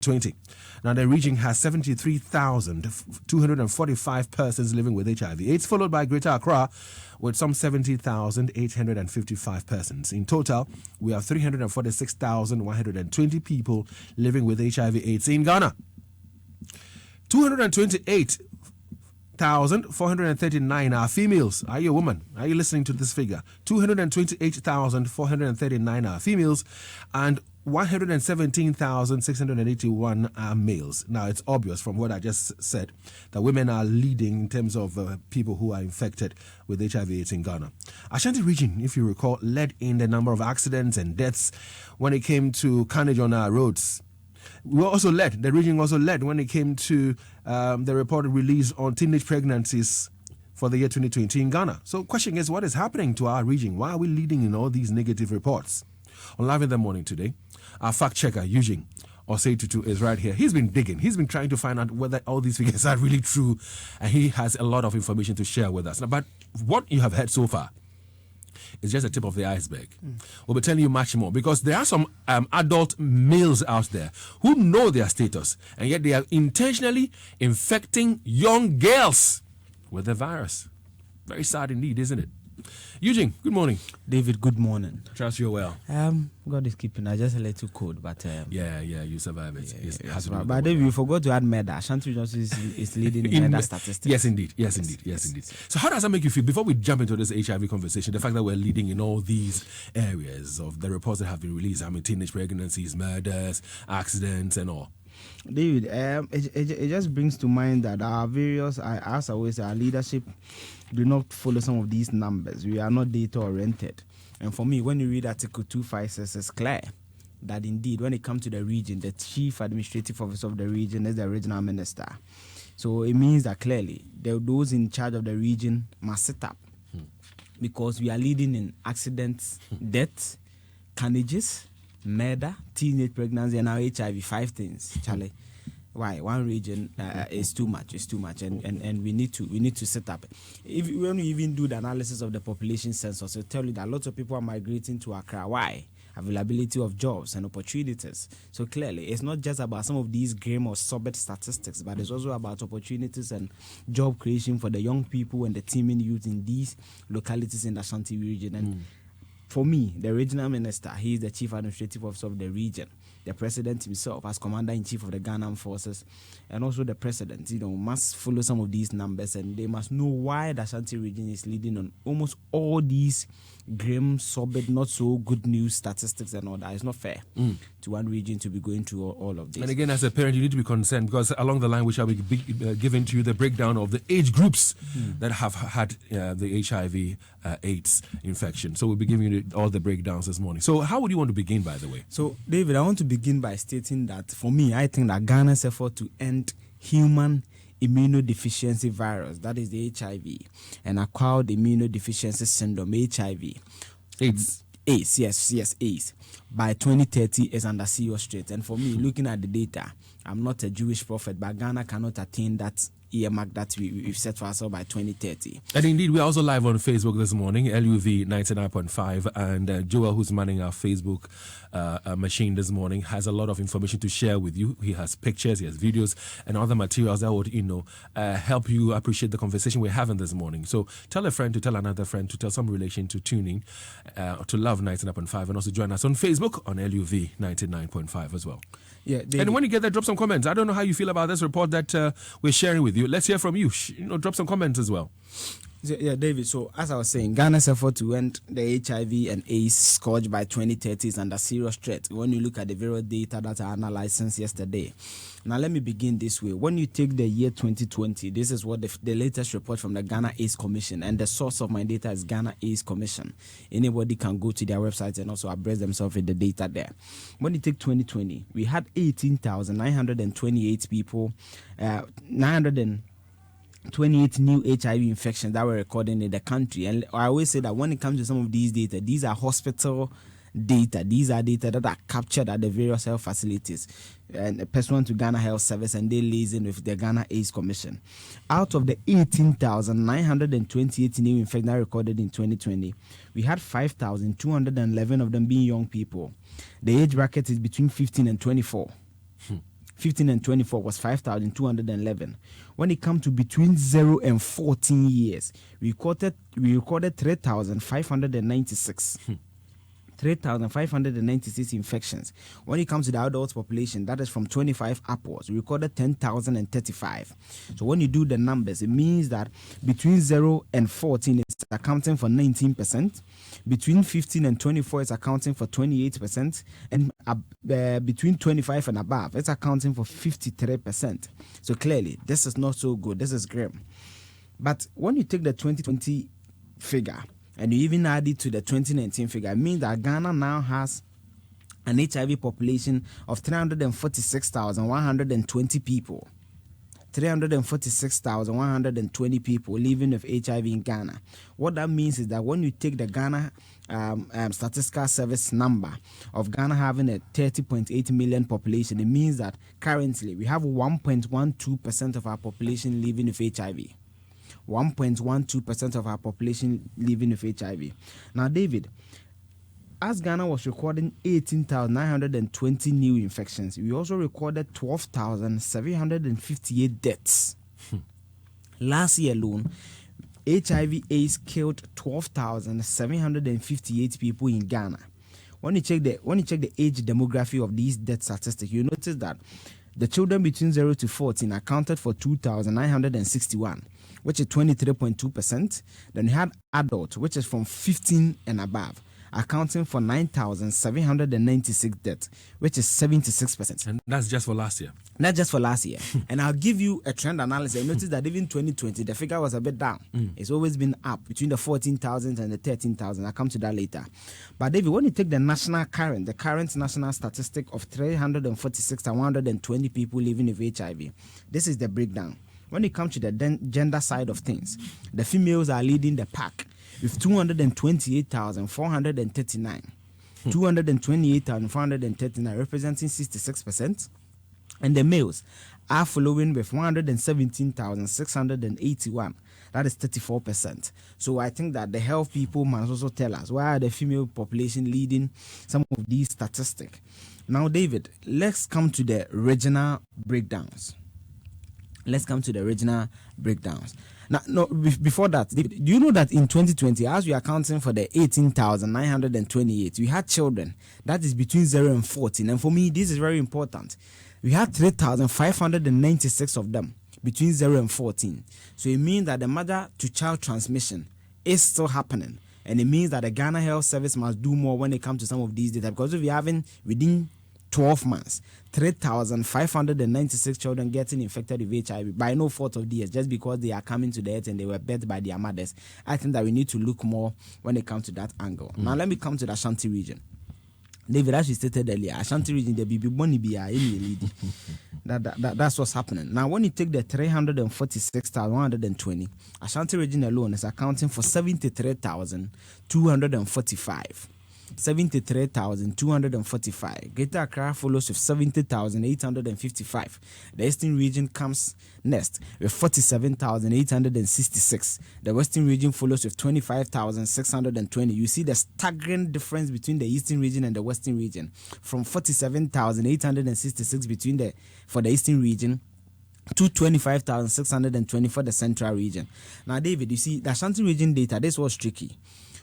20. Now, the region has 73,245 persons living with HIV/AIDS, followed by Greater Accra with some 70,855 persons. In total, we have 346,120 people living with HIV/AIDS in Ghana. 228,439 are females. Are you a woman? Are you listening to this figure? 228,439 are females, and 117,681 are males. Now, it's obvious from what I just said that women are leading in terms of people who are infected with HIV/AIDS in Ghana. Ashanti Region, if you recall, led in the number of accidents and deaths when it came to carnage on our roads. The region also led when it came to the reported release on teenage pregnancies for the year 2020 in Ghana. So the question is, what is happening to our region? Why are we leading in all these negative reports? On Live in the Morning today, our fact checker, Eugene Osei-Tutu, is right here. He's been digging. He's been trying to find out whether all these figures are really true, and he has a lot of information to share with us. Now, but what you have heard so far is just the tip of the iceberg. We'll be telling you much more, because there are some adult males out there who know their status, and yet they are intentionally infecting young girls with the virus. Very sad indeed, isn't it? Eugene, good morning. David, good morning. Trust you're well. God is keeping. I just a little cold, but yeah, you survive it. But David, you forgot to add murder. Ashanti Region is leading in murder statistics. Yes, indeed. So how does that make you feel? Before we jump into this HIV conversation, the fact that we're leading in all these areas of the reports that have been released, I mean, teenage pregnancies, murders, accidents, and all. David, it just brings to mind that our various, as always, our leadership do not follow some of these numbers. We are not data oriented. And for me, when you read Article 256, it's clear that indeed, when it comes to the region, the chief administrative officer of the region is the regional minister. So it means that clearly those in charge of the region must sit up, because we are leading in accidents, deaths, carnages, murder, teenage pregnancy, and now HIV. 5 things, Charlie. Why? One region is too much. It's too much, and we need to set up. When we even do the analysis of the population census, it'll tell you that lots of people are migrating to Accra. Why? Availability of jobs and opportunities. So clearly, it's not just about some of these grim or sorbet statistics, but it's also about opportunities and job creation for the young people and the teeming youth in these localities in the Ashanti region. And for me, the regional minister, he is the chief administrative officer of the region. The president himself, as commander-in-chief of the Ghana forces, and also the president, must follow some of these numbers, and they must know why the Ashanti region is leading on almost all these grim, sorbet, not so good news statistics and all that. It's not fair to one region to be going through all of this. And again, as a parent, you need to be concerned, because along the line we shall be giving to you the breakdown of the age groups that have had the HIV AIDS infection. So we'll be giving you all the breakdowns this morning. So how would you want to begin, by the way? So, David, I want to begin by stating that for me, I think that Ghana's effort to end human immunodeficiency virus, that is the HIV, and acquired immunodeficiency syndrome, HIV, AIDS, by 2030 is under serious threat. And for me, looking at the data, I'm not a Jewish prophet, but Ghana cannot attain that earmark that we've set for ourselves by 2030. And indeed, we're also live on Facebook this morning, LUV 99.5, and Joel, who's manning our Facebook machine this morning, has a lot of information to share with you. He has pictures, he has videos, and other materials that would, help you appreciate the conversation we're having this morning. So tell a friend to tell another friend to tell some relation to tuning to Love 99.5, and also join us on Facebook on LUV 99.5 as well. Yeah, and when you get there, drop some comments. I don't know how you feel about this report that we're sharing with you. Let's hear from you. Drop some comments as well. Yeah, David, so as I was saying, Ghana's effort to end the HIV and AIDS scourge by 2030 is under serious threat when you look at the various data that I analyzed since yesterday. Now, let me begin this way. When you take the year 2020, this is what the latest report from the Ghana AIDS Commission, and the source of my data is Ghana AIDS Commission. Anybody can go to their website and also abreast themselves with the data there. When you take 2020, we had 18,928 people, 928 new HIV infections that were recorded in the country. And I always say that when it comes to some of these data, these are hospital data. These are data that are captured at the various health facilities and pursuant to Ghana Health Service, and they liaison with the Ghana AIDS Commission. Out of the 18,928 new infections recorded in 2020, we had 5,211 of them being young people. The age bracket is between 15 and 24. 15 and 24 was 5,211. When it comes to between 0 and 14 years, we recorded 3,596. 3,596 infections. When it comes to the adult population, that is from 25 upwards, we recorded 10,035. So when you do the numbers, it means that between 0 and 14 it's accounting for 19%, between 15 and 24 it's accounting for 28%, and between 25 and above it's accounting for 53%. So clearly, this is not so good. This is grim. But when you take the 2020 figure, and you even add it to the 2019 figure, it means that Ghana now has an HIV population of 346,120 people. 346,120 people living with HIV in Ghana. What that means is that when you take the Ghana Statistical Service number of Ghana having a 30.8 million population, it means that currently we have 1.12% of our population living with HIV. 1.12% of our population living with HIV. Now, David, as Ghana was recording 18,920 new infections, we also recorded 12,758 deaths. Last year alone, HIV/AIDS killed 12,758 people in Ghana. When you check the age demography of these death statistics, you notice that the children between 0 to 14 accounted for 2,961. which is 23.2%. Then you had adults, which is from 15 and above, accounting for 9,796 deaths, which is 76%. And that's just for last year? Not just for last year. And I'll give you a trend analysis. I noticed that even 2020, the figure was a bit down. It's always been up between the 14,000 and the 13,000. I'll come to that later. But David, when you take the current national statistic of 346,120 people living with HIV, this is the breakdown. When it comes to the gender side of things, the females are leading the pack with 228,439. 228,439 representing 66%. And the males are following with 117,681. That is 34%. So I think that the health people must also tell us why are the female population leading some of these statistics. Now, David, let's come to the regional breakdowns. Now, no, before that, do you know that in 2020, as we are accounting for the 18,928, we had children that is between 0 and 14. And for me, this is very important. We had 3,596 of them between 0 and 14. So it means that the mother-to-child transmission is still happening. And it means that the Ghana Health Service must do more when it comes to some of these data. Because if we having within 12 months, 3,596 children getting infected with HIV by no fault of theirs, just because they are coming to the earth and they were birthed by their mothers. I think that we need to look more when it comes to that angle. Now, let me come to the Ashanti region. David, as you stated earlier, Ashanti region, the baby bonny be a lady. That's what's happening. Now, when you take the 346,120, Ashanti region alone is accounting for 73,245. 73,245. Greater Accra follows with 70,855. The Eastern region comes next with 47,866. The Western region follows with 25,620. You see the staggering difference between the Eastern region and the Western region, from 47,866 for the Eastern region to 25,620 for the Central region. Now, David, you see the Ashanti region data. This was tricky.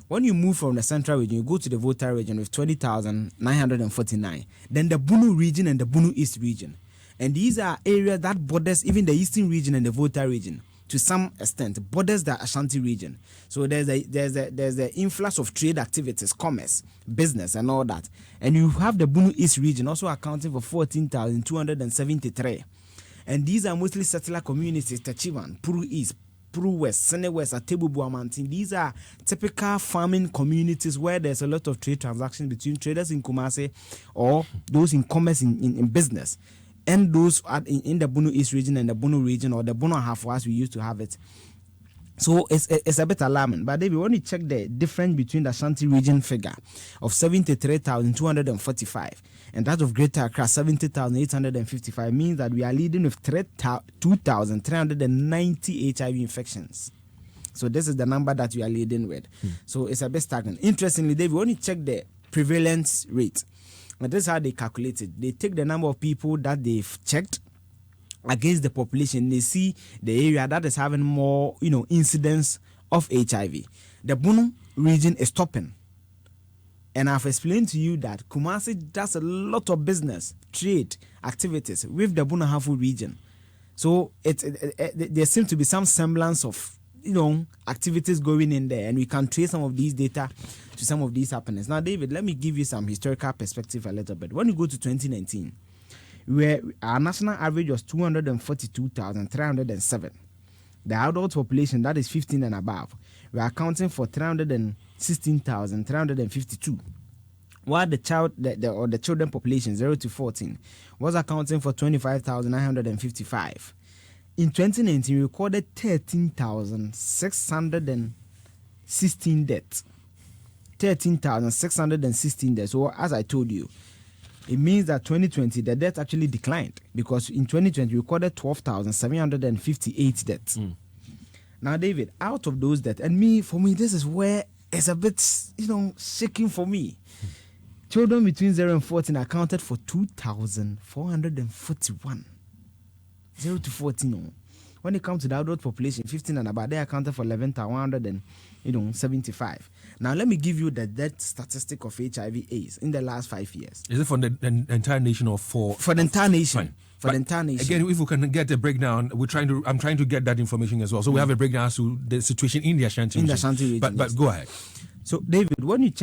When you move from the Central region, you go to the Volta region with 20,949. Then the Bunu region and the Bunu East region. And these are areas that borders even the Eastern region and the Volta region. To some extent, borders the Ashanti region. So there's the influx of trade activities, commerce, business, and all that. And you have the Bunu East region also accounting for 14,273. And these are mostly settler communities, Tachivan, Puru East, Puru West, Sene West, Atebubu Mountain. These are typical farming communities where there's a lot of trade transactions between traders in Kumasi or those in commerce in business, and those in the Bunu East region and the Bunu region, or the Bunu Half as we used to have it. So it's a bit alarming. But David, when you check the difference between the Ashanti region figure of 73,245 and that of Greater Accra 70,855, means that we are leading with 2,390 HIV infections. So this is the number that we are leading with. So it's a bit stagnant. Interestingly, David, when you check the prevalence rate, And this is how they calculate it. They take the number of people that they've checked against the population. They see the area that is having more, incidence of HIV. The Bono region is topping. And I've explained to you that Kumasi does a lot of business, trade, activities with the Bunahafu region. So there seems to be some semblance of, activities going in there, and we can trace some of these data to some of these happenings. Now, David, let me give you some historical perspective a little bit. When you go to 2019, where our national average was 242,307. The adult population, that is 15 and above, we are accounting for 316,352. While the children population 0 to 14 was accounting for 25,955. In 2019, we recorded 13,616 deaths. 13,616 deaths. So as I told you, it means that 2020, the death actually declined, because in 2020, we recorded 12,758 deaths. Now, David, out of those deaths, and for me, this is where it's a bit, shaking for me. Children between 0 and 14 accounted for 2,441. 0 to 14. When it comes to the adult population, 15 and above, they accounted for 11,175. Now, let me give you the death statistic of HIV/AIDS in the last 5 years. Is it for the entire nation or for the entire nation? Fine. For the entire nation. Again, if we can get a breakdown, I'm trying to get that information as well. So we have a breakdown as to the situation in the Ashanti region. In the Ashanti region. But go ahead. So, David, when you check